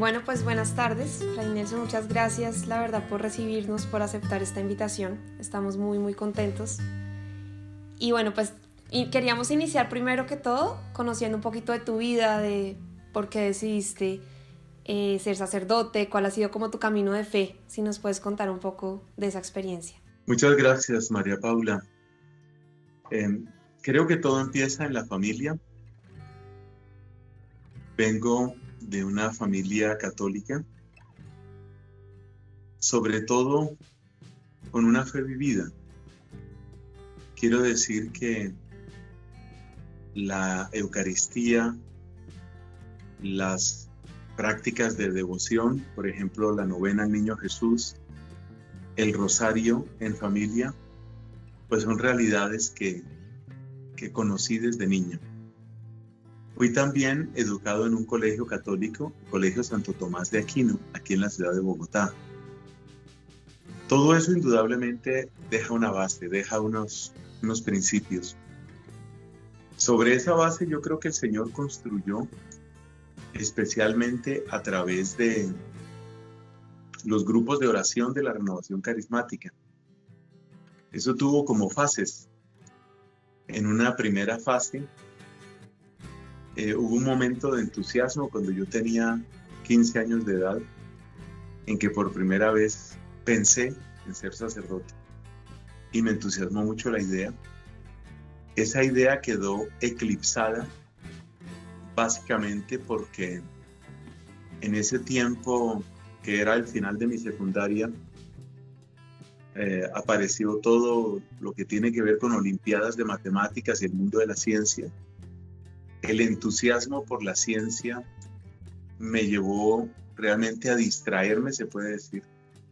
Bueno, pues buenas tardes, Fray Nelson, muchas gracias, la verdad, por recibirnos, por aceptar esta invitación. Estamos muy contentos. Y bueno, pues queríamos iniciar primero que todo conociendo un poquito de tu vida, de por qué decidiste ser sacerdote, cuál ha sido como tu camino de fe, si nos puedes contar un poco de esa experiencia. Muchas gracias, María Paula. Eh, Creo que todo empieza en la familia. Vengo de una familia católica, sobre todo con una fe vivida. Quiero decir que la Eucaristía, las prácticas de devoción, por ejemplo, la novena al Niño Jesús, el rosario en familia, pues son realidades que conocí desde niño. Fui también educado en un colegio católico, el Colegio Santo Tomás de Aquino, aquí en la ciudad de Bogotá. Todo eso indudablemente deja una base, deja unos principios. Sobre esa base yo creo que el Señor construyó, especialmente a través de los grupos de oración de la renovación carismática. Eso tuvo como fases. En una primera fase hubo un momento de entusiasmo cuando yo tenía 15 años de edad, en que por primera vez pensé en ser sacerdote y me entusiasmó mucho la idea. Esa idea quedó eclipsada básicamente porque en ese tiempo, que era el final de mi secundaria, apareció todo lo que tiene que ver con olimpiadas de matemáticas y el mundo de la ciencia. El entusiasmo por la ciencia me llevó realmente a distraerme, se puede decir,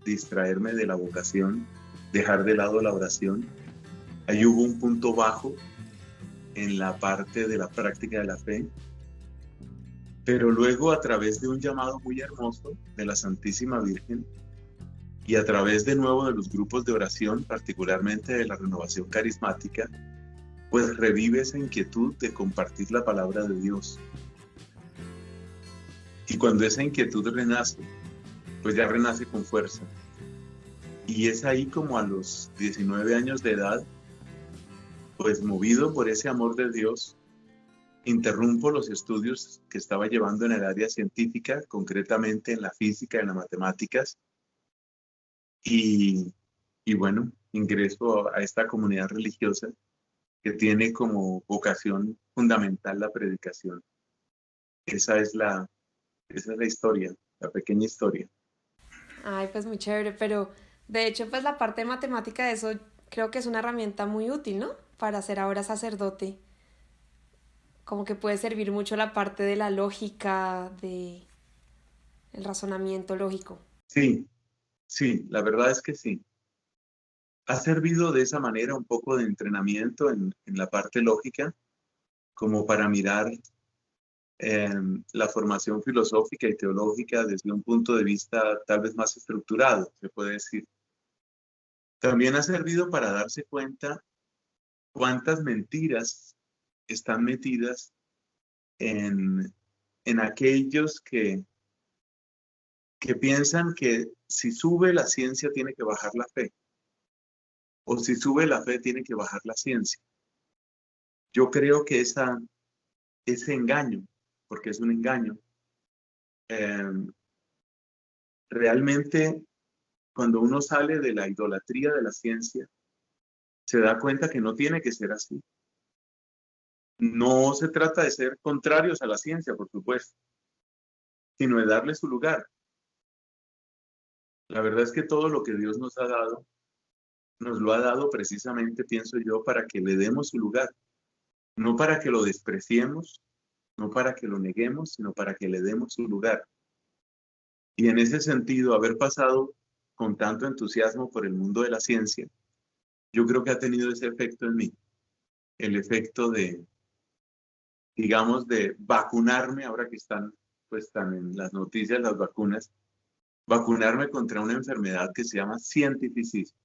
distraerme de la vocación, dejar de lado la oración. Ahí hubo un punto bajo en la parte de la práctica de la fe, pero luego a través de un llamado muy hermoso de la Santísima Virgen y a través de nuevo de los grupos de oración, particularmente de la renovación carismática, pues revive esa inquietud de compartir la palabra de Dios. Y cuando esa inquietud renace, pues ya renace con fuerza. Y es ahí como a los 19 años de edad, pues movido por ese amor de Dios, interrumpo los estudios que estaba llevando en el área científica, concretamente en la física y en las matemáticas, y, y bueno, ingreso a esta comunidad religiosa que tiene como vocación fundamental la predicación. Esa es la historia, la pequeña historia. Ay, pues muy chévere, pero de hecho, pues la parte de matemática de eso creo que es una herramienta muy útil, ¿no? Para ser ahora sacerdote. Como que puede servir mucho la parte de la lógica, de el razonamiento lógico. Sí, sí, la verdad es que sí. Ha servido de esa manera un poco de entrenamiento en la parte lógica, como para mirar eh, la formación filosófica y teológica desde un punto de vista tal vez más estructurado, se puede decir. También ha servido para darse cuenta cuántas mentiras están metidas en, en aquellos que piensan que si sube la ciencia tiene que bajar la fe, o si sube la fe tiene que bajar la ciencia. Yo creo que ese engaño, porque es un engaño, eh, realmente cuando uno sale de la idolatría de la ciencia, se da cuenta que no tiene que ser así. No se trata de ser contrarios a la ciencia, por supuesto, sino de darle su lugar. La verdad es que todo lo que Dios nos ha dado, nos lo ha dado precisamente, pienso yo, para que le demos su lugar. No para que lo despreciemos, no para que lo neguemos, sino para que le demos su lugar. Y en ese sentido, haber pasado con tanto entusiasmo por el mundo de la ciencia, yo creo que ha tenido ese efecto en mí, el efecto de, digamos, de vacunarme, ahora que están, pues, están en las noticias las vacunas, vacunarme contra una enfermedad que se llama cientificismo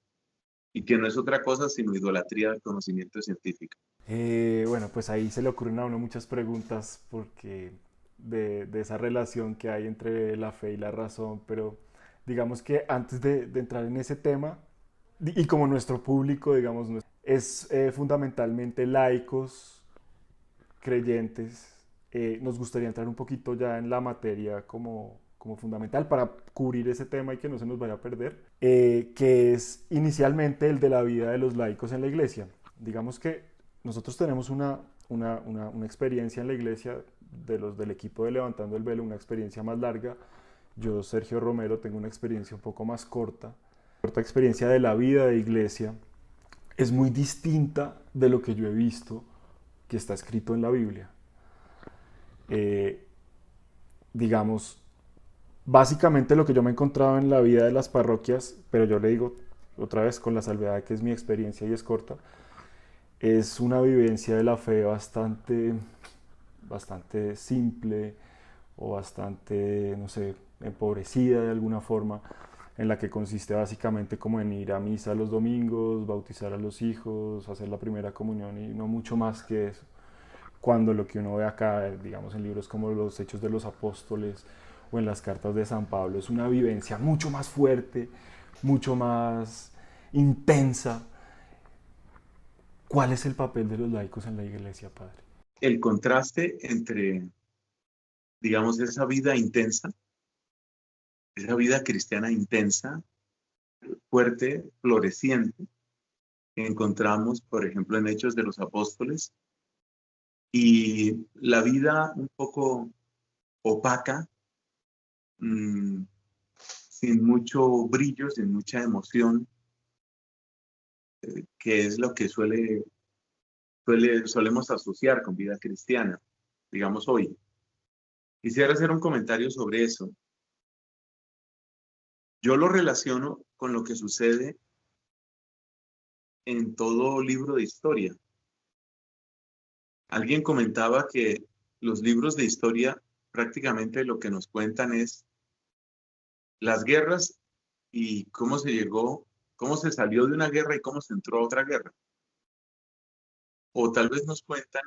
y que no es otra cosa sino idolatría del conocimiento científico. Bueno, pues ahí se le ocurren a uno muchas preguntas porque de esa relación que hay entre la fe y la razón, pero digamos que antes de entrar en ese tema, y como nuestro público, digamos, es fundamentalmente laicos, creyentes, nos gustaría entrar un poquito ya en la materia como fundamental para cubrir ese tema y que no se nos vaya a perder, que es inicialmente el de la vida de los laicos en la iglesia. Digamos que nosotros tenemos una experiencia en la iglesia de los del equipo de Levantando el Velo, una experiencia más larga. Yo, Sergio Romero, tengo una experiencia un poco más corta. Corta experiencia de la vida de iglesia es muy distinta de lo que yo he visto que está escrito en la Biblia. Eh, digamos, básicamente lo que yo me he encontrado en la vida de las parroquias, pero yo le digo otra vez con la salvedad de que es mi experiencia y es corta, es una vivencia de la fe bastante simple o bastante, no sé, empobrecida de alguna forma, en la que consiste básicamente como en ir a misa los domingos, bautizar a los hijos, hacer la primera comunión y no mucho más que eso. Cuando lo que uno ve acá, digamos en libros como los Hechos de los Apóstoles o en las cartas de San Pablo, es una vivencia mucho más fuerte, mucho más intensa. ¿Cuál es el papel de los laicos en la iglesia, padre? El contraste entre, digamos, esa vida intensa, esa vida cristiana intensa, fuerte, floreciente, que encontramos, por ejemplo, en Hechos de los Apóstoles, y la vida un poco opaca, sin mucho brillo, sin mucha emoción, que es lo que solemos asociar con vida cristiana, digamos hoy. Quisiera hacer un comentario sobre eso. Yo lo relaciono con lo que sucede en todo libro de historia. Alguien comentaba que los libros de historia prácticamente lo que nos cuentan es las guerras y cómo se llegó, cómo se salió de una guerra y cómo se entró a otra guerra. O tal vez nos cuentan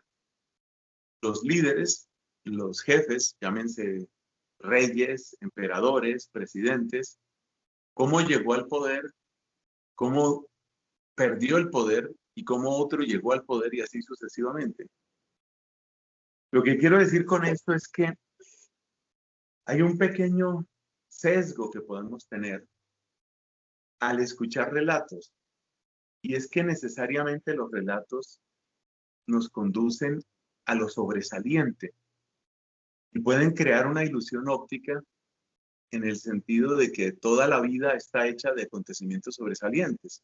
los líderes, los jefes, llámense reyes, emperadores, presidentes, cómo llegó al poder, cómo perdió el poder y cómo otro llegó al poder y así sucesivamente. Lo que quiero decir con esto es que hay un pequeño sesgo que podemos tener al escuchar relatos, y es que necesariamente los relatos nos conducen a lo sobresaliente y pueden crear una ilusión óptica en el sentido de que toda la vida está hecha de acontecimientos sobresalientes,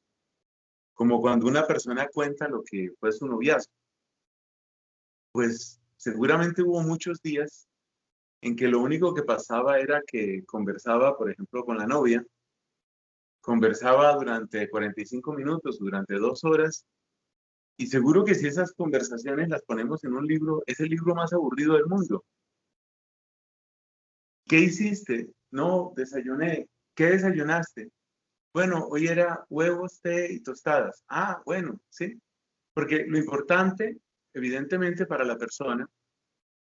como cuando una persona cuenta lo que fue su noviazgo. Pues seguramente hubo muchos días en que lo único que pasaba era que conversaba, por ejemplo, con la novia, conversaba durante 45 minutos, durante 2 horas, y seguro que si esas conversaciones las ponemos en un libro, es el libro más aburrido del mundo. ¿Qué hiciste? No, desayuné. ¿Qué desayunaste? Bueno, hoy era huevos, té y tostadas. Ah, bueno, sí. Porque lo importante, evidentemente, para la persona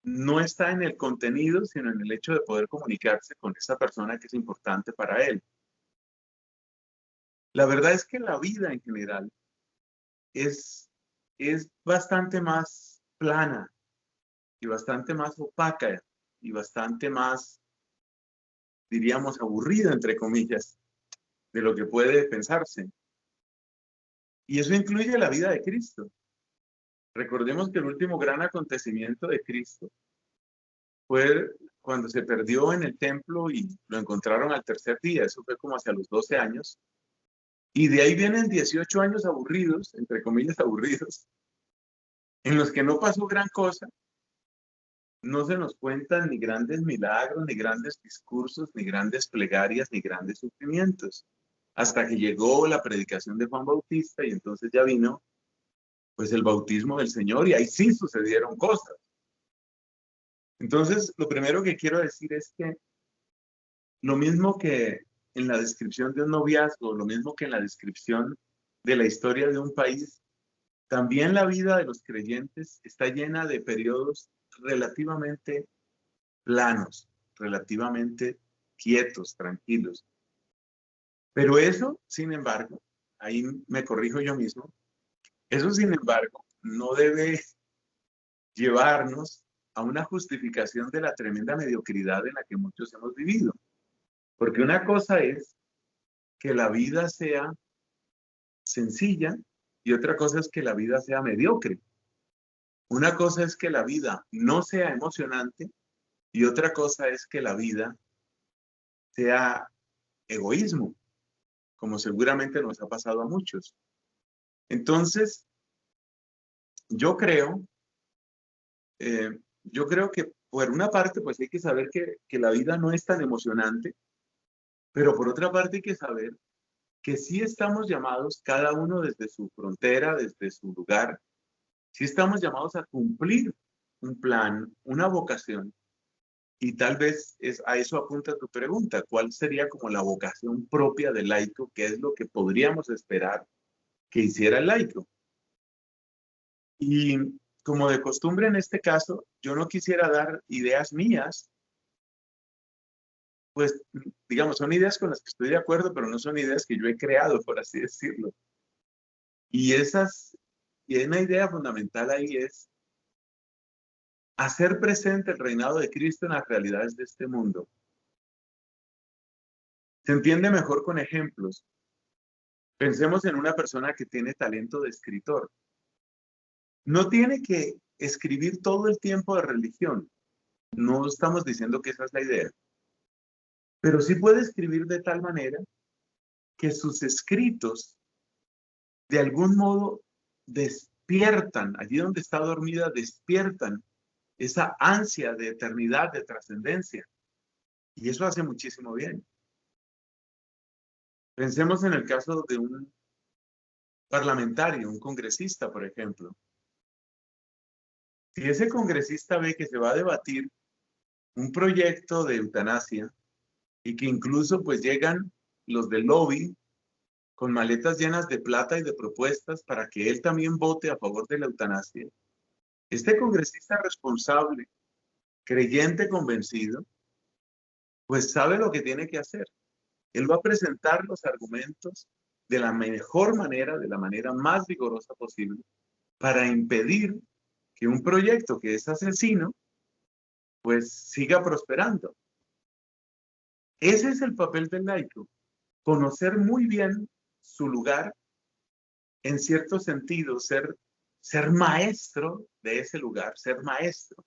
no está en el contenido, sino en el hecho de poder comunicarse con esa persona que es importante para él. La verdad es que la vida en general es, es bastante más plana y bastante más opaca y bastante más, diríamos, aburrida, entre comillas, de lo que puede pensarse. Y eso incluye la vida de Cristo. Recordemos que el último gran acontecimiento de Cristo fue cuando se perdió en el templo y lo encontraron al tercer día. Eso fue como hacia los 12 años. Y de ahí vienen 18 años aburridos, entre comillas aburridos, en los que no pasó gran cosa. No se nos cuentan ni grandes milagros, ni grandes discursos, ni grandes plegarias, ni grandes sufrimientos. Hasta que llegó la predicación de Juan Bautista y entonces ya vino pues el bautismo del Señor y ahí sí sucedieron cosas. Entonces, lo primero que quiero decir es que lo mismo que en la descripción de un noviazgo, lo mismo que en la descripción de la historia de un país, también la vida de los creyentes está llena de periodos relativamente planos, relativamente quietos, tranquilos. Pero eso, sin embargo, ahí me corrijo yo mismo, eso, sin embargo, no debe llevarnos a una justificación de la tremenda mediocridad en la que muchos hemos vivido. Porque una cosa es que la vida sea sencilla y otra cosa es que la vida sea mediocre. Una cosa es que la vida no sea emocionante y otra cosa es que la vida sea egoísmo, como seguramente nos ha pasado a muchos. Entonces, yo creo, yo creo que por una parte, pues hay que saber que la vida no es tan emocionante, pero por otra parte hay que saber que sí estamos llamados, cada uno desde su frontera, desde su lugar, sí estamos llamados a cumplir un plan, una vocación. Y tal vez a eso apunta tu pregunta, ¿cuál sería como la vocación propia del laico? ¿Qué es lo que podríamos esperar que hiciera el laico? Y como de costumbre en este caso, yo no quisiera dar ideas mías, pues digamos, son ideas con las que estoy de acuerdo, pero no son ideas que yo he creado, por así decirlo. Y una idea fundamental ahí es hacer presente el reinado de Cristo en las realidades de este mundo. Se entiende mejor con ejemplos. Pensemos en una persona que tiene talento de escritor. No tiene que escribir todo el tiempo de religión. No estamos diciendo que esa es la idea. Pero sí puede escribir de tal manera que sus escritos de algún modo despiertan, allí donde está dormida, despiertan esa ansia de eternidad, de trascendencia. Y eso hace muchísimo bien. Pensemos en el caso de un parlamentario, un congresista, por ejemplo. Si ese congresista ve que se va a debatir un proyecto de eutanasia y que incluso pues llegan los del lobby con maletas llenas de plata y de propuestas para que él también vote a favor de la eutanasia, este congresista responsable, creyente, convencido, pues sabe lo que tiene que hacer. Él va a presentar los argumentos de la mejor manera, de la manera más vigorosa posible, para impedir que un proyecto que es asesino, pues siga prosperando. Ese es el papel del laico, conocer muy bien su lugar, en cierto sentido, ser maestro de ese lugar, ser maestro.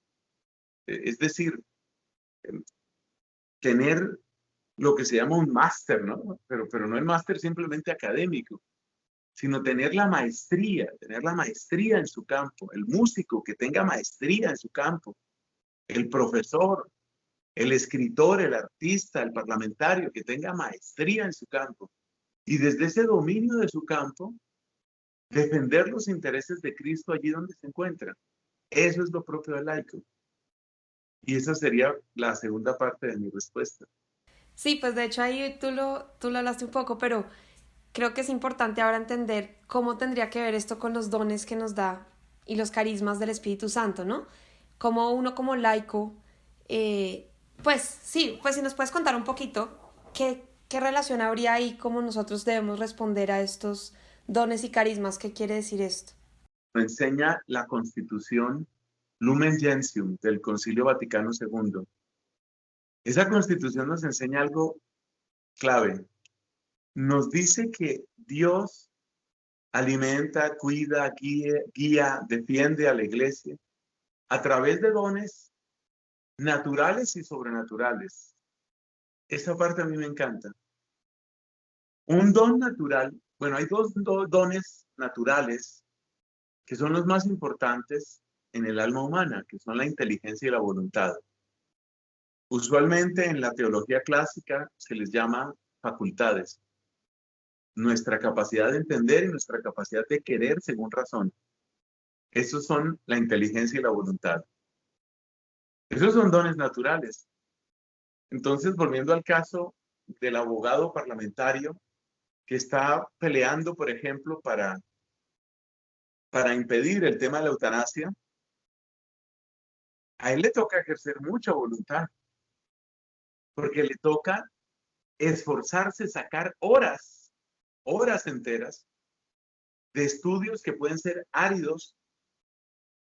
Es decir, tener lo que se llama un máster, ¿no? Pero no el máster simplemente académico, sino tener la maestría en su campo, el músico que tenga maestría en su campo, el profesor, el escritor, el artista, el parlamentario que tenga maestría en su campo. Y desde ese dominio de su campo, defender los intereses de Cristo allí donde se encuentra. Eso es lo propio del laico. Y esa sería la segunda parte de mi respuesta. Sí, pues de hecho ahí tú lo hablaste un poco, pero creo que es importante ahora entender cómo tendría que ver esto con los dones que nos da y los carismas del Espíritu Santo, ¿no? Como uno como laico, pues sí, pues si nos puedes contar un poquito qué relación habría ahí, cómo nosotros debemos responder a estos dones y carismas, ¿qué quiere decir esto? Enseña la Constitución Lumen Gentium del Concilio Vaticano II. Esa Constitución nos enseña algo clave. Nos dice que Dios alimenta, cuida, guía, defiende a la iglesia a través de dones naturales y sobrenaturales. Esa parte a mí me encanta. Un don natural, bueno, hay dos dones naturales que son los más importantes en el alma humana, que son la inteligencia y la voluntad. Usualmente en la teología clásica se les llama facultades. Nuestra capacidad de entender y nuestra capacidad de querer según razón. Esos son la inteligencia y la voluntad. Esos son dones naturales. Entonces, volviendo al caso del abogado parlamentario que está peleando, por ejemplo, para impedir el tema de la eutanasia, a él le toca ejercer mucha voluntad, porque le toca esforzarse, sacar horas, horas enteras de estudios que pueden ser áridos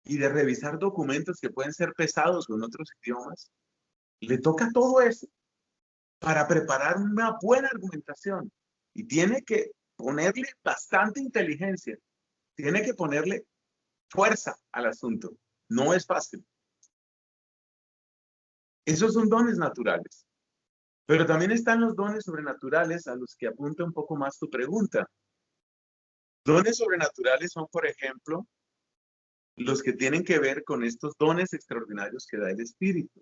y de revisar documentos que pueden ser pesados o en otros idiomas. Le toca todo eso para preparar una buena argumentación y tiene que ponerle bastante inteligencia, tiene que ponerle fuerza al asunto. No es fácil. Esos son dones naturales. Pero también están los dones sobrenaturales a los que apunta un poco más tu pregunta. Dones sobrenaturales son, por ejemplo, los que tienen que ver con estos dones extraordinarios que da el Espíritu.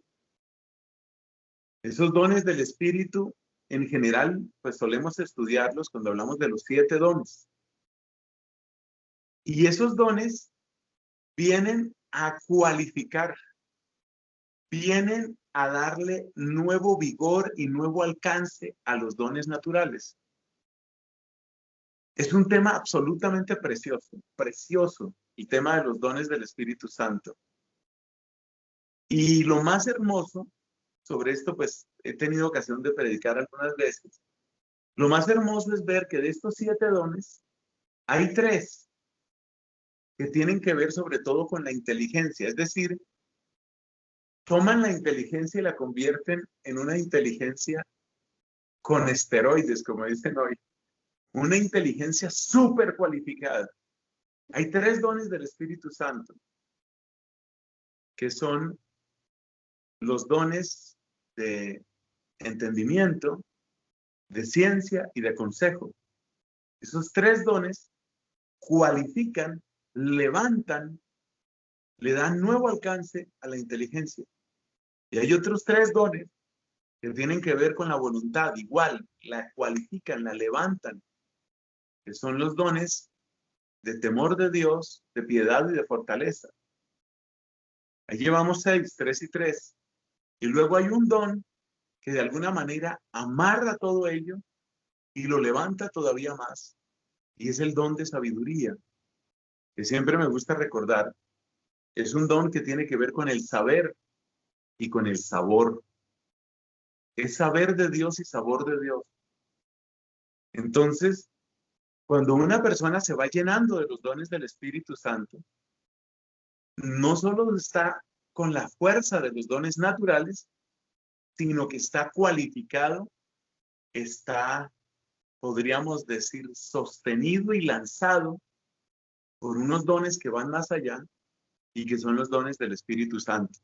Esos dones del Espíritu, en general, pues solemos estudiarlos cuando hablamos de los 7 dones. Y esos dones vienen a cualificar, vienen a darle nuevo vigor y nuevo alcance a los dones naturales. Es un tema absolutamente precioso, precioso, el tema de los dones del Espíritu Santo. Y lo más hermoso sobre esto, pues he tenido ocasión de predicar algunas veces. Lo más hermoso es ver que de estos 7 dones, hay 3 que tienen que ver sobre todo con la inteligencia, es decir, toman la inteligencia y la convierten en una inteligencia con esteroides, como dicen hoy, una inteligencia súper cualificada. Hay 3 dones del Espíritu Santo, que son los dones de entendimiento, de ciencia y de consejo. Esos 3 dones cualifican, levantan, le dan nuevo alcance a la inteligencia. Y hay otros 3 dones que tienen que ver con la voluntad, igual, la cualifican, la levantan, que son los dones de temor de Dios, de piedad y de fortaleza. Ahí llevamos 6, 3 y 3. Y luego hay un don que de alguna manera amarra todo ello y lo levanta todavía más. Y es el don de sabiduría, que siempre me gusta recordar. Es un don que tiene que ver con el saber y con el sabor. Es saber de Dios y sabor de Dios. Entonces, cuando una persona se va llenando de los dones del Espíritu Santo, no solo está con la fuerza de los dones naturales, sino que está cualificado, está, podríamos decir, sostenido y lanzado por unos dones que van más allá y que son los dones del Espíritu Santo.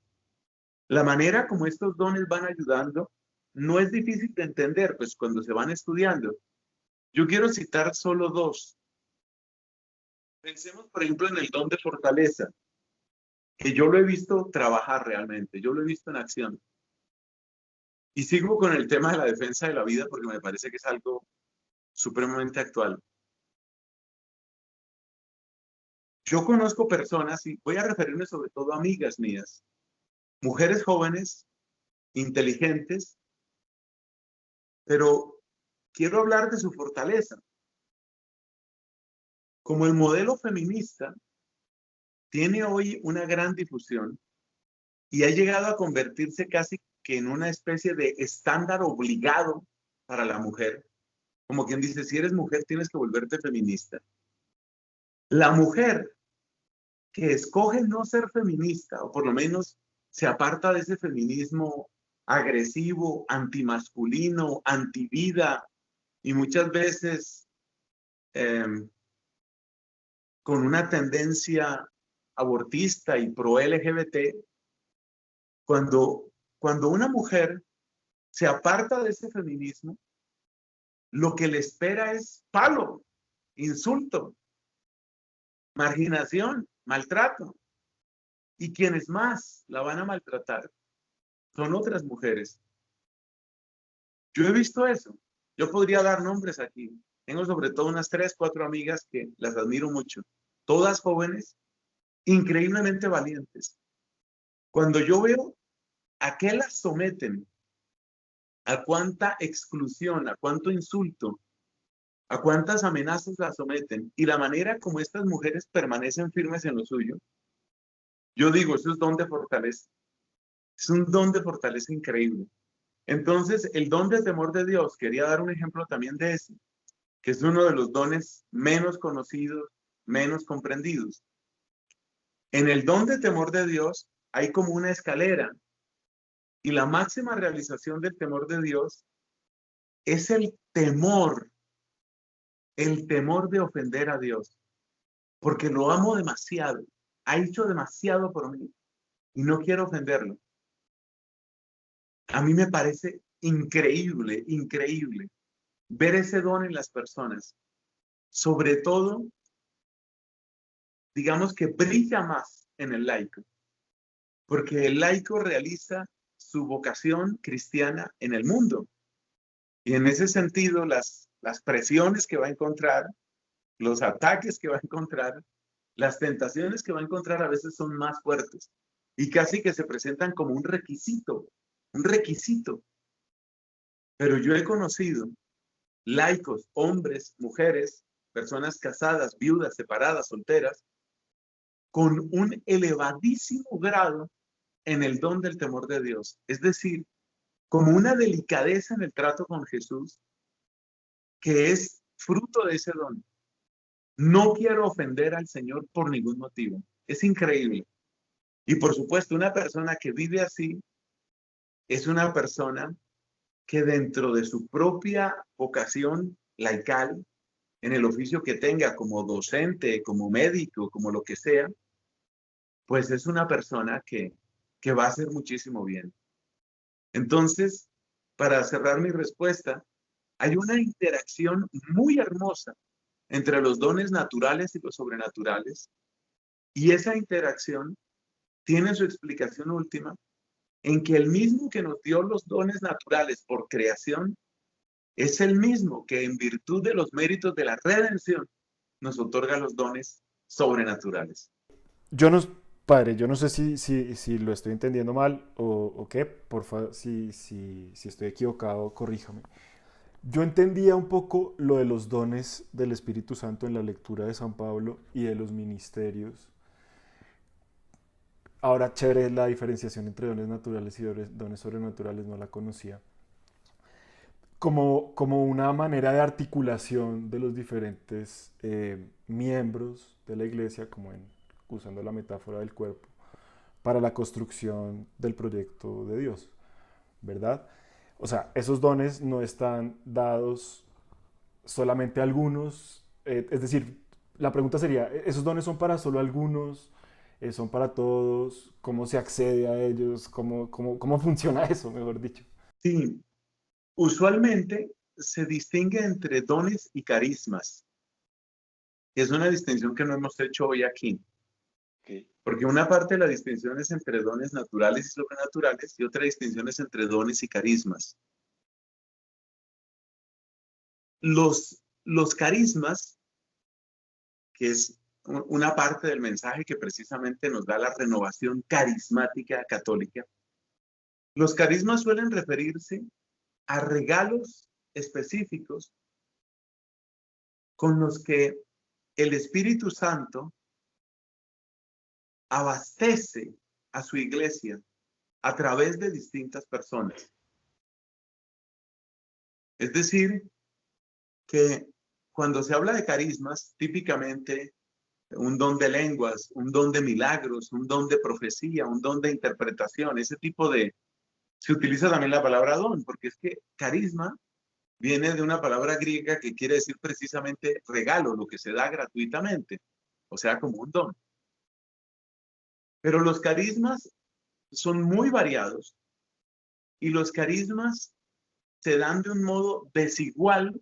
La manera como estos dones van ayudando no es difícil de entender, pues cuando se van estudiando. Yo quiero citar solo 2. Pensemos, por ejemplo, en el don de fortaleza, que yo lo he visto trabajar realmente, yo lo he visto en acción. Y sigo con el tema de la defensa de la vida porque me parece que es algo supremamente actual. Yo conozco personas, y voy a referirme sobre todo a amigas mías, mujeres jóvenes, inteligentes, pero quiero hablar de su fortaleza. Como el modelo feminista tiene hoy una gran difusión y ha llegado a convertirse casi que en una especie de estándar obligado para la mujer, como quien dice, si eres mujer tienes que volverte feminista. La mujer que escoge no ser feminista, o por lo menos se aparta de ese feminismo agresivo, antimasculino, antivida, y muchas veces con una tendencia abortista y pro LGBT, cuando una mujer se aparta de ese feminismo, lo que le espera es palo, insulto, marginación, maltrato. Y quienes más la van a maltratar son otras mujeres. Yo he visto eso. Yo podría dar nombres aquí. Tengo sobre todo unas 3, 4 amigas que las admiro mucho. Todas jóvenes, increíblemente valientes. Cuando yo veo a qué las someten, a cuánta exclusión, a cuánto insulto, a cuántas amenazas las someten y la manera como estas mujeres permanecen firmes en lo suyo, yo digo, eso es don de fortaleza. Es un don de fortaleza increíble. Entonces, el don de temor de Dios, quería dar un ejemplo también de ese, que es uno de los dones menos conocidos, menos comprendidos. En el don de temor de Dios hay como una escalera, y la máxima realización del temor de Dios es el temor de ofender a Dios, porque lo amo demasiado, ha hecho demasiado por mí y no quiero ofenderlo. A mí me parece increíble, increíble ver ese don en las personas. Sobre todo, digamos que brilla más en el laico, porque el laico realiza su vocación cristiana en el mundo. Y en ese sentido, las presiones que va a encontrar, los ataques que va a encontrar, las tentaciones que va a encontrar a veces son más fuertes y casi que se presentan como un requisito, un requisito. Pero yo he conocido laicos, hombres, mujeres, personas casadas, viudas, separadas, solteras, con un elevadísimo grado en el don del temor de Dios. Es decir, como una delicadeza en el trato con Jesús, que es fruto de ese don. No quiero ofender al Señor por ningún motivo. Es increíble. Y por supuesto, una persona que vive así es una persona que dentro de su propia vocación laical, en el oficio que tenga como docente, como médico, como lo que sea, pues es una persona que va a hacer muchísimo bien. Entonces, para cerrar mi respuesta, hay una interacción muy hermosa entre los dones naturales y los sobrenaturales, y esa interacción tiene su explicación última en que el mismo que nos dio los dones naturales por creación es el mismo que en virtud de los méritos de la redención nos otorga los dones sobrenaturales. Yo no, padre, yo no sé si lo estoy entendiendo mal o qué, por favor, si estoy equivocado, corríjame. Yo entendía un poco lo de los dones del Espíritu Santo en la lectura de San Pablo y de los ministerios. Ahora, chévere la diferenciación entre dones naturales y dones sobrenaturales, no la conocía. Como una manera de articulación de los diferentes miembros de la iglesia, usando la metáfora del cuerpo, para la construcción del proyecto de Dios, ¿verdad? O sea, esos dones no están dados solamente a algunos, es decir, la pregunta sería, ¿esos dones son para solo algunos? ¿Son para todos? ¿Cómo se accede a ellos? ¿Cómo funciona eso, mejor dicho? Sí, usualmente se distingue entre dones y carismas. Es una distinción que no hemos hecho hoy aquí. Okay. Porque una parte de la distinción es entre dones naturales y sobrenaturales y otra distinción es entre dones y carismas. Los carismas, que es una parte del mensaje que precisamente nos da la renovación carismática católica, los carismas suelen referirse a regalos específicos con los que el Espíritu Santo abastece a su iglesia a través de distintas personas. Es decir, que cuando se habla de carismas, típicamente un don de lenguas, un don de milagros, un don de profecía, un don de interpretación, ese tipo de... Se utiliza también la palabra don, porque es que carisma viene de una palabra griega que quiere decir precisamente regalo, lo que se da gratuitamente, o sea, como un don. Pero los carismas son muy variados y los carismas se dan de un modo desigual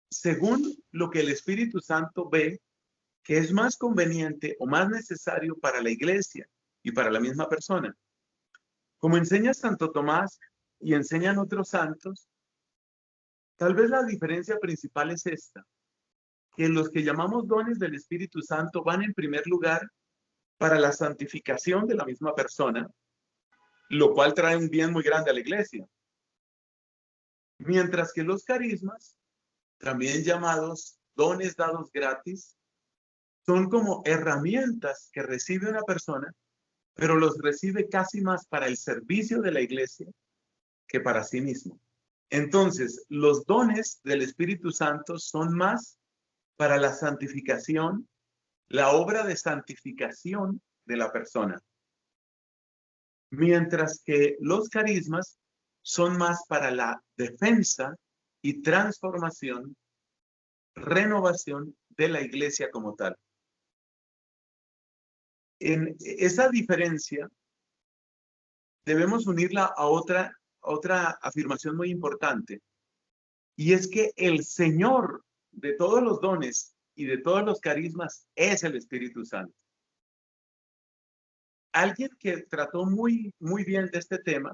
según lo que el Espíritu Santo ve que es más conveniente o más necesario para la iglesia y para la misma persona. Como enseña Santo Tomás y enseñan otros santos, tal vez la diferencia principal es esta, que los que llamamos dones del Espíritu Santo van en primer lugar para la santificación de la misma persona, lo cual trae un bien muy grande a la iglesia. Mientras que los carismas, también llamados dones dados gratis, son como herramientas que recibe una persona pero los recibe casi más para el servicio de la iglesia que para sí mismo. Entonces, los dones del Espíritu Santo son más para la santificación, la obra de santificación de la persona, mientras que los carismas son más para la defensa y transformación, renovación de la iglesia como tal. En esa diferencia debemos unirla a otra afirmación muy importante, y es que el Señor de todos los dones y de todos los carismas es el Espíritu Santo. Alguien que trató muy bien de este tema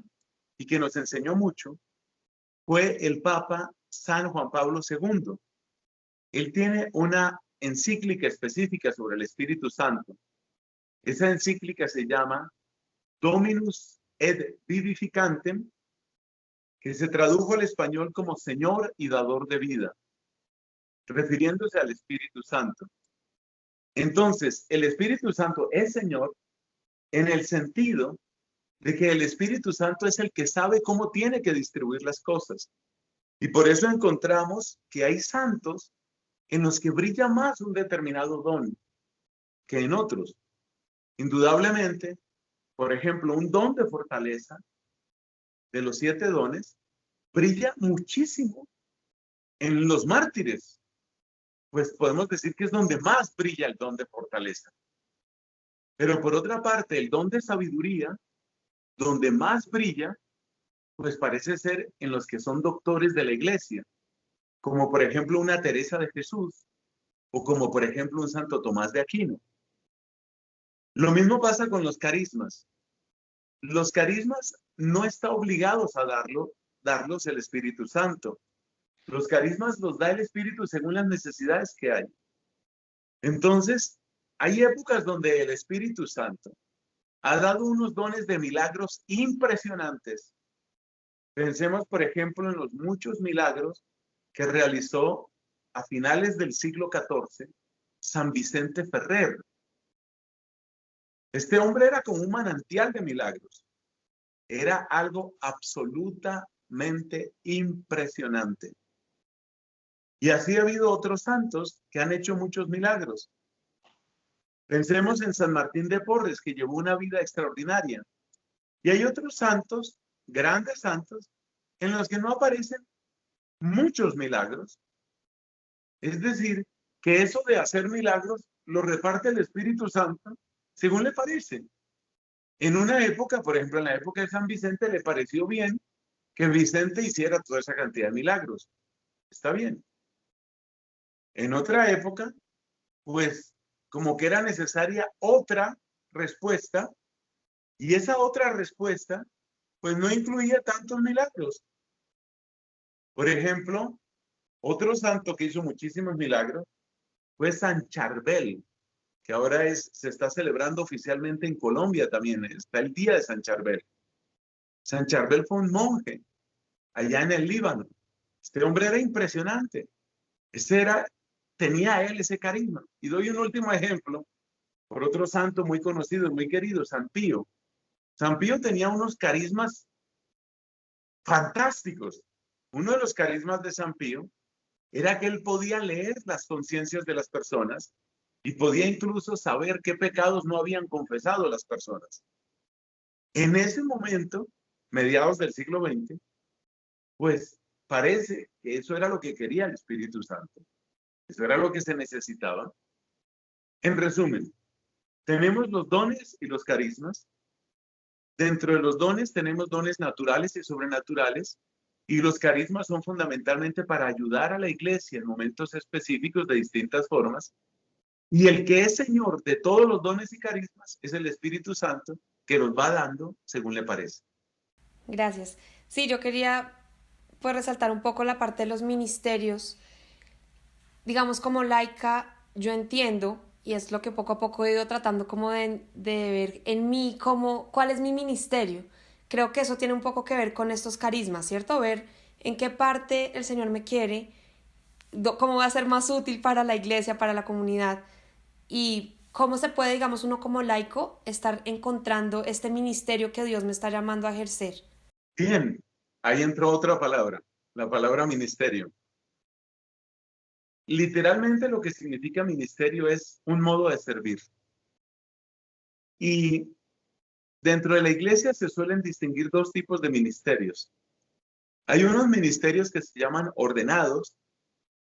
y que nos enseñó mucho fue el Papa San Juan Pablo II. Él tiene una encíclica específica sobre el Espíritu Santo. Esa encíclica se llama Dominus et Vivificantem, que se tradujo al español como Señor y Dador de Vida, refiriéndose al Espíritu Santo. Entonces, el Espíritu Santo es Señor en el sentido de que el Espíritu Santo es el que sabe cómo tiene que distribuir las cosas. Y por eso encontramos que hay santos en los que brilla más un determinado don que en otros. Indudablemente, por ejemplo, un don de fortaleza de los 7 dones brilla muchísimo en los mártires. Pues podemos decir que es donde más brilla el don de fortaleza. Pero por otra parte, el don de sabiduría, donde más brilla, pues parece ser en los que son doctores de la iglesia, como por ejemplo una Teresa de Jesús, o como por ejemplo un Santo Tomás de Aquino. Lo mismo pasa con los carismas. Los carismas no está obligados a darlos el Espíritu Santo. Los carismas los da el Espíritu según las necesidades que hay. Entonces, hay épocas donde el Espíritu Santo ha dado unos dones de milagros impresionantes. Pensemos, por ejemplo, en los muchos milagros que realizó a finales del siglo XIV San Vicente Ferrer. Este hombre era como un manantial de milagros. Era algo absolutamente impresionante. Y así ha habido otros santos que han hecho muchos milagros. Pensemos en San Martín de Porres, que llevó una vida extraordinaria. Y hay otros santos, grandes santos, en los que no aparecen muchos milagros. Es decir, que eso de hacer milagros lo reparte el Espíritu Santo según le parece. En una época, por ejemplo, en la época de San Vicente, le pareció bien que Vicente hiciera toda esa cantidad de milagros. Está bien. En otra época, pues como que era necesaria otra respuesta, y esa otra respuesta, pues no incluía tantos milagros. Por ejemplo, otro santo que hizo muchísimos milagros fue San Charbel, que ahora se está celebrando oficialmente en Colombia también. Está el día de San Charbel. San Charbel fue un monje allá en el Líbano. Este hombre era impresionante. Tenía él ese carisma. Y doy un último ejemplo por otro santo muy conocido, muy querido, San Pío. San Pío tenía unos carismas fantásticos. Uno de los carismas de San Pío era que él podía leer las conciencias de las personas y podía incluso saber qué pecados no habían confesado las personas. En ese momento, mediados del siglo XX, pues parece que eso era lo que quería el Espíritu Santo. Eso era lo que se necesitaba. En resumen, tenemos los dones y los carismas. Dentro de los dones tenemos dones naturales y sobrenaturales, y los carismas son fundamentalmente para ayudar a la iglesia en momentos específicos de distintas formas. Y el que es Señor de todos los dones y carismas es el Espíritu Santo, que los va dando según le parece. Gracias. Sí, yo quería pues resaltar un poco la parte de los ministerios. Digamos, como laica, yo entiendo, y es lo que poco a poco he ido tratando como de ver en mí, cuál es mi ministerio. Creo que eso tiene un poco que ver con estos carismas, ¿cierto? Ver en qué parte el Señor me quiere, cómo va a ser más útil para la iglesia, para la comunidad. Y ¿Cómo se puede, digamos, uno como laico estar encontrando este ministerio que Dios me está llamando a ejercer? Bien, ahí entró otra palabra, la palabra ministerio. Literalmente lo que significa ministerio es un modo de servir. Y dentro de la iglesia se suelen distinguir dos tipos de ministerios. Hay unos ministerios que se llaman ordenados,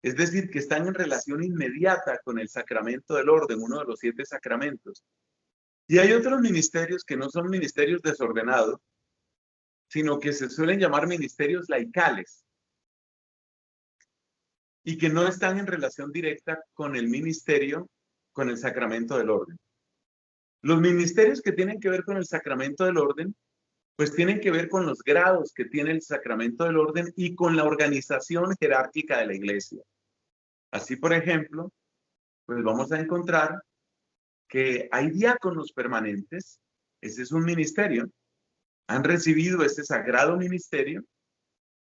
es decir, que están en relación inmediata con el sacramento del orden, uno de los 7 sacramentos. Y hay otros ministerios que no son ministerios desordenados, sino que se suelen llamar ministerios laicales y que no están en relación directa con el ministerio, con el sacramento del orden. Los ministerios que tienen que ver con el sacramento del orden, pues tienen que ver con los grados que tiene el sacramento del orden y con la organización jerárquica de la iglesia. Así, por ejemplo, pues vamos a encontrar que hay diáconos permanentes, ese es un ministerio, han recibido ese sagrado ministerio,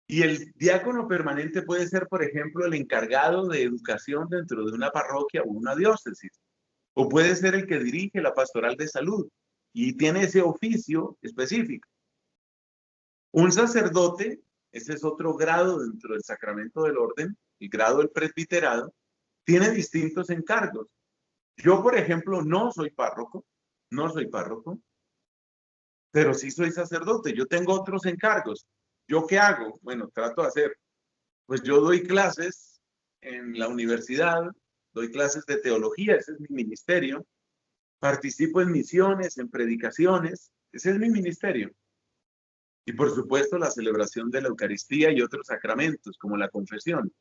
y el diácono permanente puede ser, por ejemplo, el encargado de educación dentro de una parroquia o una diócesis, o puede ser el que dirige la pastoral de salud y tiene ese oficio específico. Un sacerdote, ese es otro grado dentro del sacramento del orden, el grado del presbiterado, tiene distintos encargos. Yo, por ejemplo, no soy párroco, pero sí soy sacerdote. Yo tengo otros encargos. ¿Yo qué hago? Bueno, trato de hacer. Pues yo doy clases en la universidad, doy clases de teología, ese es mi ministerio. Participo en misiones, en predicaciones, ese es mi ministerio. Y por supuesto la celebración de la Eucaristía y otros sacramentos, como la confesión.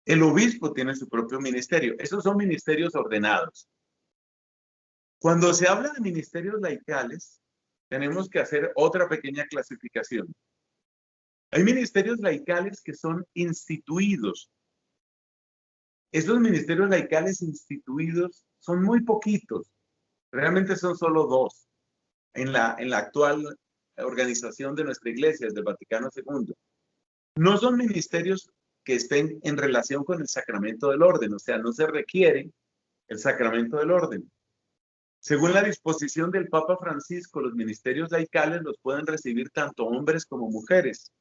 El obispo tiene su propio ministerio. Esos son ministerios ordenados. Cuando se habla de ministerios laicales, tenemos que hacer otra pequeña clasificación. Hay ministerios laicales que son instituidos. Esos ministerios laicales instituidos son muy poquitos. Realmente son solo 2 en la actual organización de nuestra iglesia, desde el Vaticano II. No son ministerios que estén en relación con el sacramento del orden, o sea, no se requiere el sacramento del orden. Según la disposición del Papa Francisco, los ministerios laicales los pueden recibir tanto hombres como mujeres.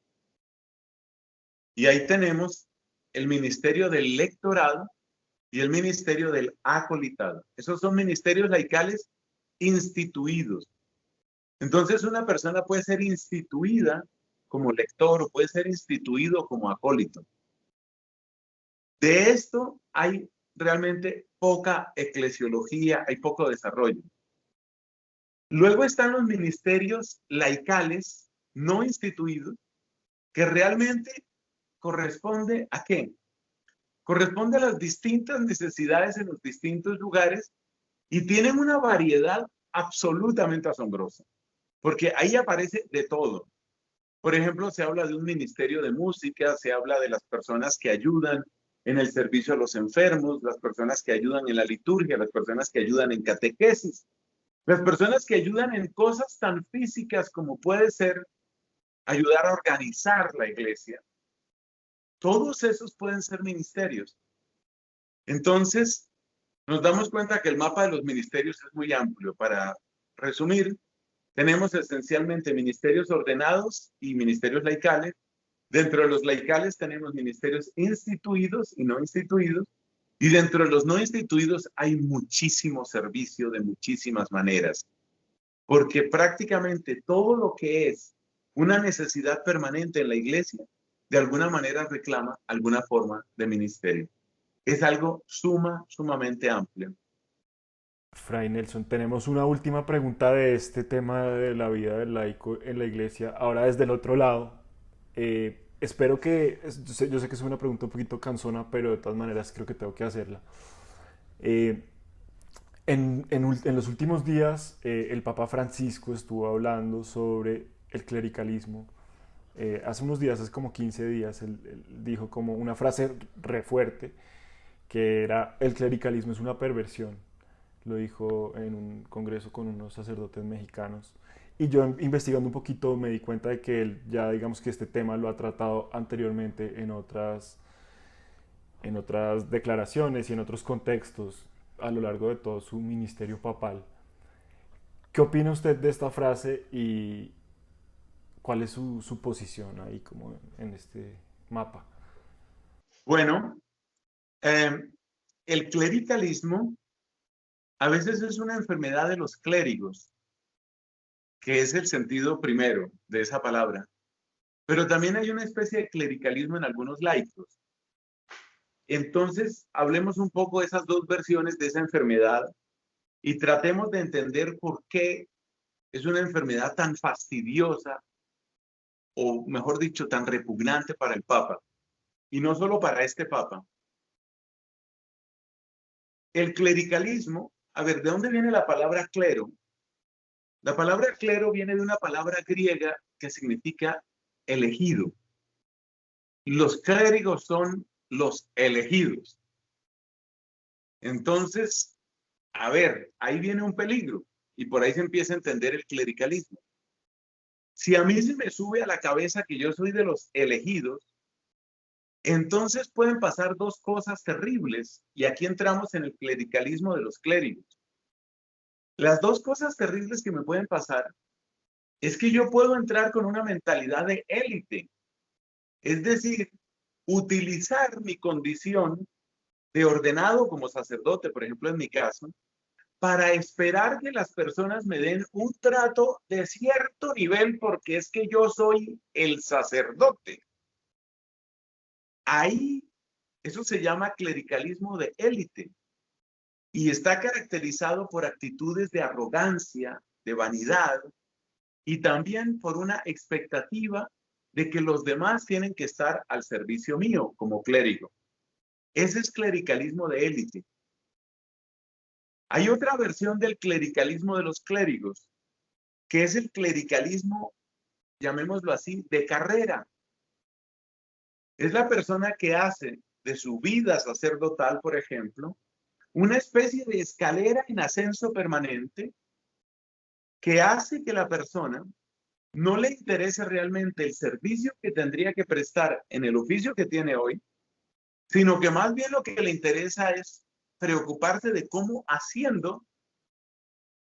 Y ahí tenemos el ministerio del lectorado y el ministerio del acolitado. Esos son ministerios laicales instituidos. Entonces una persona puede ser instituida como lector o puede ser instituido como acólito. De esto hay realmente poca eclesiología, hay poco desarrollo. Luego están los ministerios laicales no instituidos, que realmente corresponde ¿a qué? Corresponde a las distintas necesidades en los distintos lugares y tienen una variedad absolutamente asombrosa, porque ahí aparece de todo. Por ejemplo, se habla de un ministerio de música, se habla de las personas que ayudan en el servicio a los enfermos, las personas que ayudan en la liturgia, las personas que ayudan en catequesis, las personas que ayudan en cosas tan físicas como puede ser ayudar a organizar la iglesia. Todos esos pueden ser ministerios. Entonces, nos damos cuenta que el mapa de los ministerios es muy amplio. Para resumir, tenemos esencialmente ministerios ordenados y ministerios laicales. Dentro de los laicales tenemos ministerios instituidos y no instituidos. Y dentro de los no instituidos hay muchísimo servicio de muchísimas maneras. Porque prácticamente todo lo que es una necesidad permanente en la iglesia, de alguna manera reclama alguna forma de ministerio. Es algo sumamente amplio. Fray Nelson, tenemos una última pregunta de este tema de la vida del laico en la iglesia. Ahora desde el otro lado, espero que, yo sé que es una pregunta un poquito cansona, pero de todas maneras creo que tengo que hacerla. En los últimos días, el Papa Francisco estuvo hablando sobre el clericalismo. Hace unos días, hace como 15 días, él dijo como una frase re fuerte, que era: el clericalismo es una perversión. Lo dijo en un congreso con unos sacerdotes mexicanos. Y yo investigando un poquito me di cuenta de que él ya, digamos que este tema lo ha tratado anteriormente en otras declaraciones y en otros contextos. a lo largo de todo su ministerio papal. ¿Qué opina usted de esta frase y cuál es su posición ahí como en este mapa? Bueno, el clericalismo a veces es una enfermedad de los clérigos, que es el sentido primero de esa palabra, pero también hay una especie de clericalismo en algunos laicos. Entonces, hablemos un poco de esas dos versiones de esa enfermedad y tratemos de entender por qué es una enfermedad tan fastidiosa, o mejor dicho, tan repugnante para el Papa. Y no solo para este Papa. El clericalismo, a ver, ¿de dónde viene la palabra clero? La palabra clero viene de una palabra griega que significa elegido. Los clérigos son los elegidos. Entonces, a ver, ahí viene un peligro y por ahí se empieza a entender el clericalismo. Si a mí se me sube a la cabeza que yo soy de los elegidos, entonces pueden pasar dos cosas terribles y aquí entramos en el clericalismo de los clérigos. Las dos cosas terribles que me pueden pasar es que yo puedo entrar con una mentalidad de élite, es decir, utilizar mi condición de ordenado como sacerdote, por ejemplo, en mi caso, para esperar que las personas me den un trato de cierto nivel porque es que yo soy el sacerdote. Ahí, eso se llama clericalismo de élite y está caracterizado por actitudes de arrogancia, de vanidad y también por una expectativa de que los demás tienen que estar al servicio mío como clérigo. Ese es clericalismo de élite. Hay otra versión del clericalismo de los clérigos, que es el clericalismo, llamémoslo así, de carrera. Es la persona que hace de su vida sacerdotal, por ejemplo, una especie de escalera en ascenso permanente que hace que la persona no le interese realmente el servicio que tendría que prestar en el oficio que tiene hoy, sino que más bien lo que le interesa es preocuparse de cómo haciendo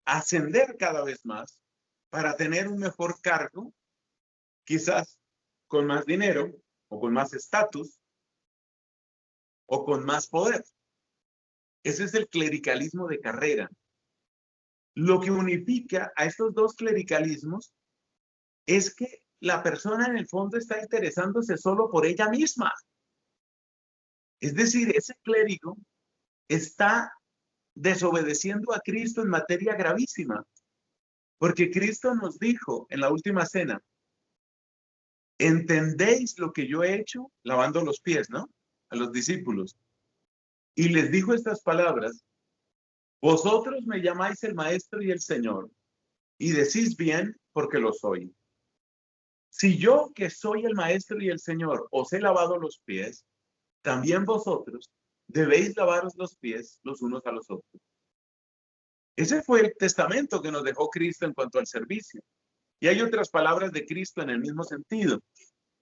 ascender cada vez más para tener un mejor cargo, quizás con más dinero o con más estatus o con más poder. Ese es el clericalismo de carrera. Lo que unifica a estos dos clericalismos es que la persona en el fondo está interesándose solo por ella misma. Es decir, ese clérigo está desobedeciendo a Cristo en materia gravísima, porque Cristo nos dijo en la última cena, ¿entendéis lo que yo he hecho? Lavando los pies, ¿no? A los discípulos. Y les dijo estas palabras, vosotros me llamáis el Maestro y el Señor, y decís bien porque lo soy. Si yo, que soy el Maestro y el Señor, os he lavado los pies, también vosotros debéis lavaros los pies los unos a los otros. Ese fue el testamento que nos dejó Cristo en cuanto al servicio. Y hay otras palabras de Cristo en el mismo sentido.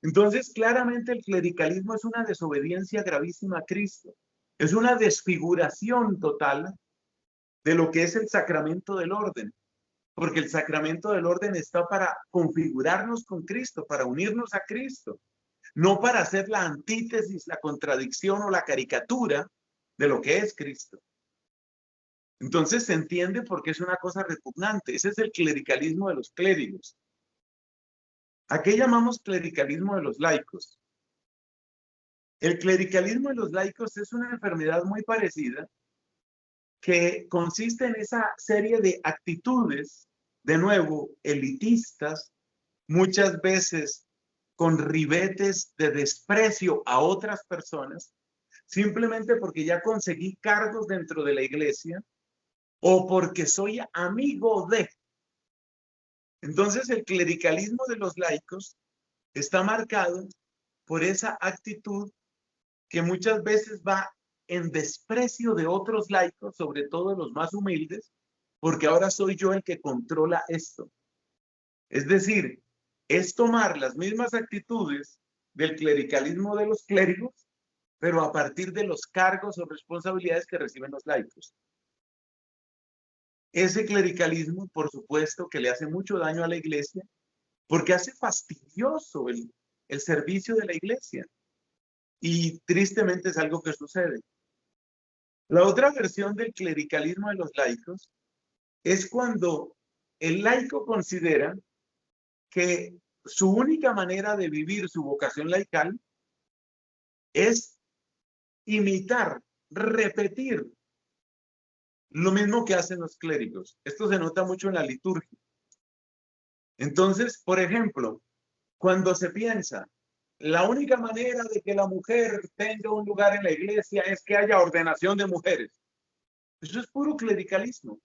Entonces, claramente el clericalismo es una desobediencia gravísima a Cristo. Es una desfiguración total de lo que es el sacramento del orden. Porque el sacramento del orden está para configurarnos con Cristo, para unirnos a Cristo. No para hacer la antítesis, la contradicción o la caricatura de lo que es Cristo. Entonces se entiende por qué es una cosa repugnante. Ese es el clericalismo de los clérigos. ¿A qué llamamos clericalismo de los laicos? El clericalismo de los laicos es una enfermedad muy parecida que consiste en esa serie de actitudes, de nuevo, elitistas, muchas veces con ribetes de desprecio a otras personas, simplemente porque ya conseguí cargos dentro de la iglesia o porque soy amigo de. Entonces el clericalismo de los laicos está marcado por esa actitud que muchas veces va en desprecio de otros laicos, sobre todo los más humildes, porque ahora soy yo el que controla esto. Es decir, es tomar las mismas actitudes del clericalismo de los clérigos, pero a partir de los cargos o responsabilidades que reciben los laicos. Ese clericalismo, por supuesto, que le hace mucho daño a la iglesia, porque hace fastidioso el servicio de la iglesia. Y tristemente es algo que sucede. La otra versión del clericalismo de los laicos es cuando el laico considera que su única manera de vivir su vocación laical es imitar, repetir lo mismo que hacen los clérigos. Esto se nota mucho en la liturgia. Entonces, por ejemplo, cuando se piensa, la única manera de que la mujer tenga un lugar en la iglesia es que haya ordenación de mujeres. Eso es puro clericalismo.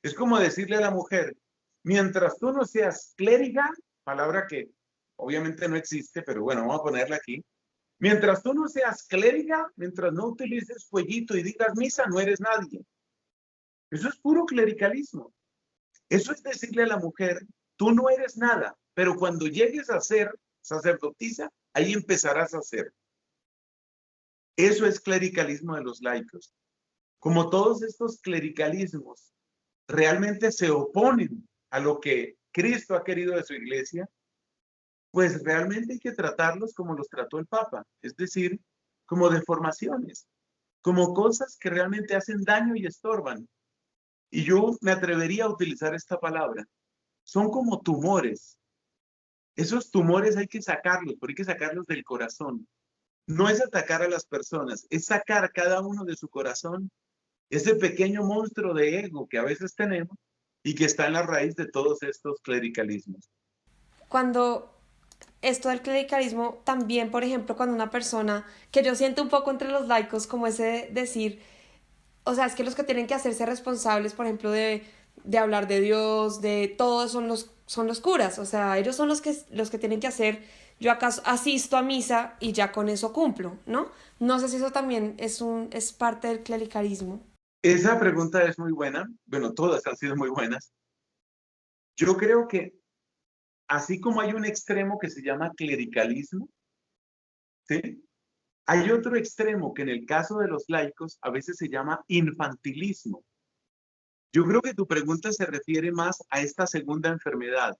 Es como decirle a la mujer, mientras tú no seas clériga, palabra que obviamente no existe, pero bueno, vamos a ponerla aquí. Mientras tú no seas clériga, mientras no utilices fueguito y digas misa, no eres nadie. Eso es puro clericalismo. Eso es decirle a la mujer, tú no eres nada, pero cuando llegues a ser sacerdotisa, ahí empezarás a ser. Eso es clericalismo de los laicos. Como todos estos clericalismos realmente se oponen a lo que Cristo ha querido de su iglesia, pues realmente hay que tratarlos como los trató el Papa, es decir, como deformaciones, como cosas que realmente hacen daño y estorban. Y yo me atrevería a utilizar esta palabra. Son como tumores. Esos tumores hay que sacarlos, pero hay que sacarlos del corazón. No es atacar a las personas, es sacar cada uno de su corazón ese pequeño monstruo de ego que a veces tenemos y que está en la raíz de todos estos clericalismos. Cuando esto del clericalismo, también, por ejemplo, cuando una persona, que yo siento un poco entre los laicos como ese decir, o sea, es que los que tienen que hacerse responsables, por ejemplo, de hablar de Dios, de todo, son los curas, o sea, ellos son los que tienen que hacer, yo acaso asisto a misa y ya con eso cumplo, ¿no? No sé si eso también es parte del clericalismo. Esa pregunta es muy buena. Bueno, todas han sido muy buenas. Yo creo que así como hay un extremo que se llama clericalismo, ¿sí? Hay otro extremo que en el caso de los laicos a veces se llama infantilismo. Yo creo que tu pregunta se refiere más a esta segunda enfermedad.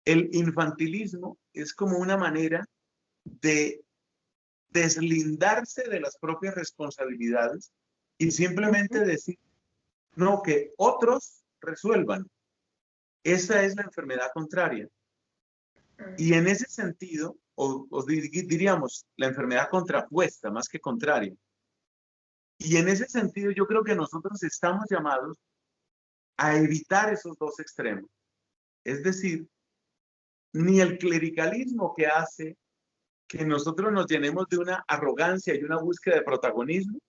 El infantilismo es como una manera de deslindarse de las propias responsabilidades y simplemente decir, no, que otros resuelvan. Esa es la enfermedad contraria. Y en ese sentido, diríamos la enfermedad contrapuesta más que contraria. Y en ese sentido yo creo que nosotros estamos llamados a evitar esos dos extremos. Es decir, ni el clericalismo que hace que nosotros nos llenemos de una arrogancia y una búsqueda de protagonismo,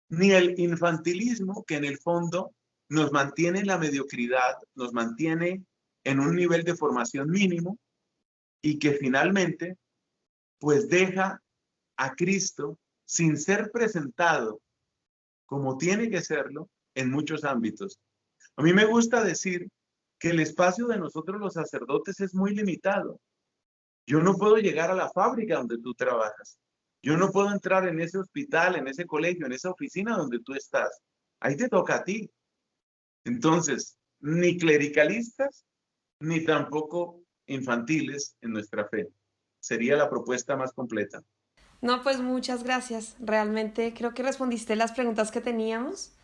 ni el infantilismo que en el fondo nos mantiene en la mediocridad, nos mantiene en un nivel de formación mínimo y que finalmente pues deja a Cristo sin ser presentado como tiene que serlo en muchos ámbitos. A mí me gusta decir que el espacio de nosotros los sacerdotes es muy limitado. Yo no puedo llegar a la fábrica donde tú trabajas. Yo no puedo entrar en ese hospital, en ese colegio, en esa oficina donde tú estás. Ahí te toca a ti. Entonces, ni clericalistas, ni tampoco infantiles en nuestra fe. Sería la propuesta más completa. No, pues muchas gracias. Realmente creo que respondiste las preguntas que teníamos.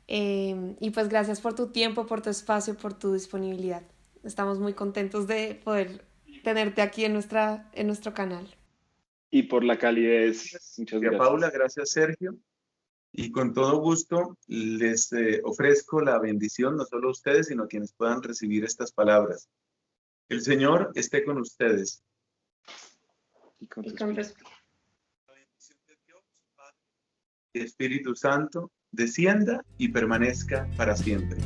Y pues gracias por tu tiempo, por tu espacio, por tu disponibilidad. Estamos muy contentos de poder tenerte aquí en nuestro canal. Y por la calidez. Muchas Gracias, gracias. Paula, gracias, Sergio. Y con todo gusto les ofrezco la bendición, no solo a ustedes, sino a quienes puedan recibir estas palabras. El Señor esté con ustedes. Y con Y con respeto. La bendición de Dios, Padre y Espíritu Santo, descienda y permanezca para siempre.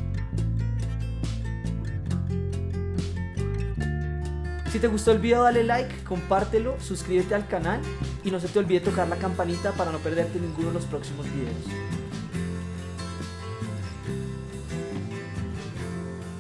Si te gustó el video, dale like, compártelo, suscríbete al canal y no se te olvide tocar la campanita para no perderte ninguno de los próximos videos.